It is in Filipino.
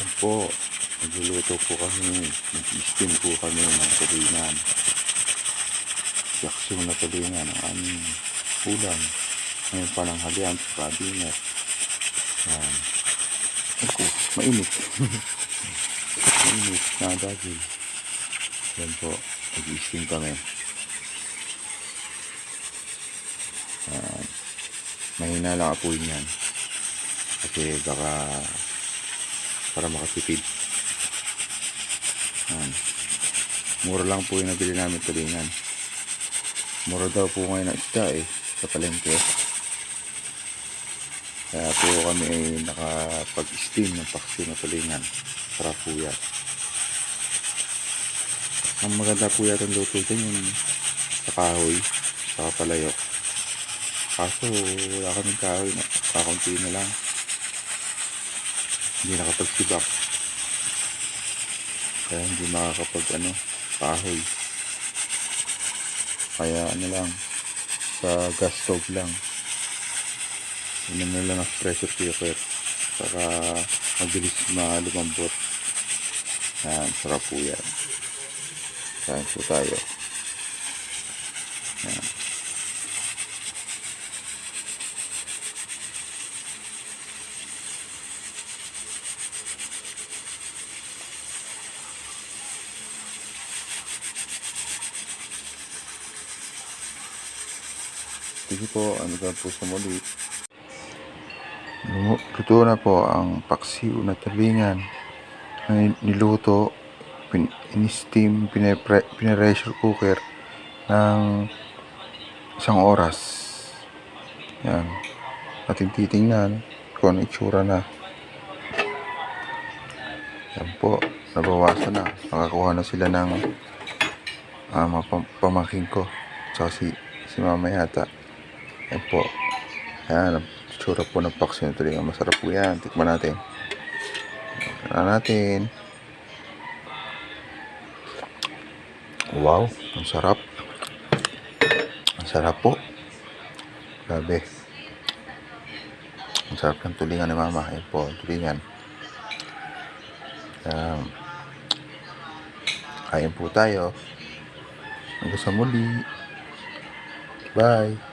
Yan po, nagluluto po kami, nag-steam po kami ng tulingan. Yaksyon na tulingan ang aming ulam. Ngayon pa ng halian sa dinner. Yan. Ako, mainit. Mainit na dahil. Yan po, nag-steam kami. Mahina lang apoy niyan. Kasi baka para makatipid. Mura lang po yung nabili namin tulingan. Mura daw po ngayon ang isda sa palengke. Kaya po kami ay nakapag-steam ng paksiw na tulingan. Sarap po yan. Ang maganda po yata ang luto dyan yung sa kahoy, sa palayok. Kaso wala kaming kahoy, kakunti na lang. Hindi nakapagsibak. Kaya hindi makakapag kahoy. Kaya lang, sa gas stove lang. Inom na lang ang pressure cooker. Saka mabilis lumambot. Yan, sarap po yan. Kain po tayo. Yan. Sige po, ano ba po sa muli. Luto na po ang paksiw na tulingan. Niluto, in-steam, pine-pressure cooker ng 1 oras. Yan. Ating titingnan kung ano itsura na. Yan po, nabawasan na. Nakakuha na sila ng pamangkin ko. Tsaka si mama yata. Yan po. Yan, itsura po ng paksiw na tulingan. Masarap po yan. Tikman natin. Tikman natin. Wow, ang sarap. Ang sarap po. Grabe. Ang sarap ng tulingan ni mama. Ayan po, tulingan. Kain po tayo. Hanggang sa muli. Bye.